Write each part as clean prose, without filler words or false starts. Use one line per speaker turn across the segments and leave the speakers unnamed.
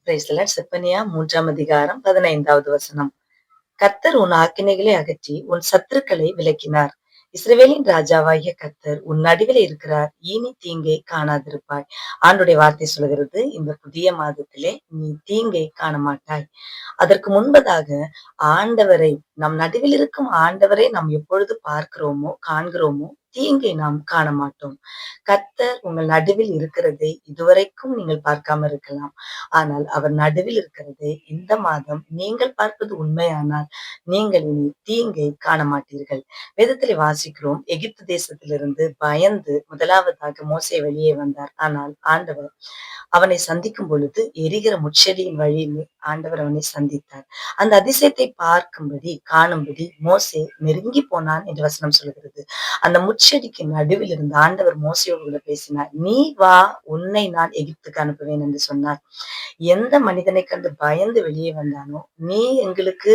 Praise the Lord. Zephaniah 3ஆம் அதிகாரம் 15வது வசனம். கர்த்தர் உன் ஆக்கினைகளை அகற்றி உன் சத்துருக்களை விலக்கினார். இஸ்ரவேலின் ராஜாவாகிய கர்த்தர் உன் நடுவிலே இருக்கிறார். இனி தீங்கை காணாதிருப்பாய். ஆண்டுடைய வார்த்தை சொல்கிறது, இந்த புதிய மாதத்திலே நீ தீங்கை காண மாட்டாய். அதற்கு முன்பதாக ஆண்டவரை, நம் நடுவில் இருக்கும் ஆண்டவரை நாம் எப்பொழுது பார்க்கிறோமோ காண்கிறோமோ தீங்கை நாம் காண மாட்டோம். கர்த்தர் உங்கள் நடுவில் இருக்கிறதை இதுவரைக்கும் நீங்கள் பார்க்காம இருக்கலாம். ஆனால் அவர் நடுவில் இருக்கிறதை இந்த மாதம் நீங்கள் பார்ப்பது உண்மையானால் நீங்கள் இனி தீங்கை காண மாட்டீர்கள். வேதத்திலே வாசிக்கிறோம், எகிப்து தேசத்திலிருந்து பயந்து முதலாவதாக மோசே வெளியே வந்தார். ஆனால் ஆண்டவர் அவனை சந்திக்கும் பொழுது எரிகிற முட்செடியின் வழியிலே ஆண்டவர் அவனை சந்தித்தார். அந்த அதிசயத்தை பார்க்கும்படி காணும்படி மோசே நெருங்கி போனான் என்று வசனம் சொல்கிறது. அந்த முட்செடிக்கு நடுவில் இருந்த ஆண்டவர் மோசையோடு கூட பேசினார். நீ வா, உன்னை நான் எகிப்துக்கு அனுப்புவேன் என்று சொன்னார். எந்த மனிதனை கண்டு பயந்து வெளியே வந்தானோ, நீ எங்களுக்கு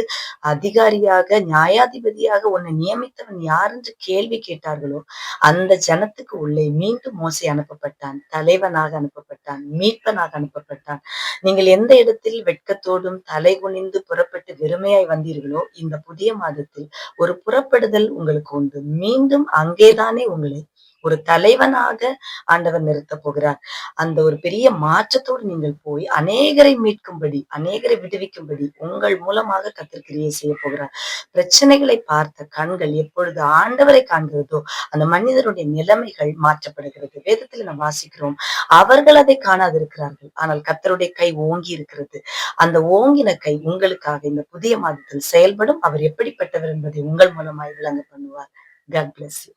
அதிகாரியாக நியாயாதிபதியாக உன்னை நியமித்தவன் யார் என்று கேள்வி கேட்டார்களோ, அந்த ஜனத்துக்கு உள்ளே மீண்டும் மோசே அனுப்பப்பட்டான். தலைவனாக அனுப்பப்பட்டான், மீட்பனாக அனுப்பப்பட்டான். நீங்கள் எந்த இடத்தில் வெட்கத்தோடும் தலை குனிந்து புறப்பட்டு வெறுமையாய் வந்தீர்களோ, இந்த புதிய மாதத்தில் ஒரு புறப்படுதல் உங்களுக்கு உண்டு. மீண்டும் அங்கேதானே உங்களை ஒரு தலைவனாக ஆண்டவர் நிறுத்தப் போகிறார். அந்த ஒரு பெரிய மாற்றத்தோடு நீங்கள் போய் அநேகரை மீட்கும்படி, அநேகரை விடுவிக்கும்படி உங்கள் மூலமாக கர்த்தர் கிரியை செய்ய போகிறார். பிரச்சனைகளை பார்த்த கண்கள் எப்பொழுது ஆண்டவரை காண்கிறதோ, அந்த மனிதருடைய நிலைமைகள் மாற்றப்படுகிறது. வேதத்தில் நாம் வாசிக்கிறோம், அவர்கள் அதை காணாதிருக்கிறார்கள், ஆனால் கர்த்தருடைய கை ஓங்கி இருக்கிறது. அந்த ஓங்கின கை உங்களுக்காக இந்த புதிய மாதத்தில் செயல்படும். அவர் எப்படிப்பட்டவர் என்பதை உங்கள் மூலமாய் விளங்க பண்ணுவார். God bless you.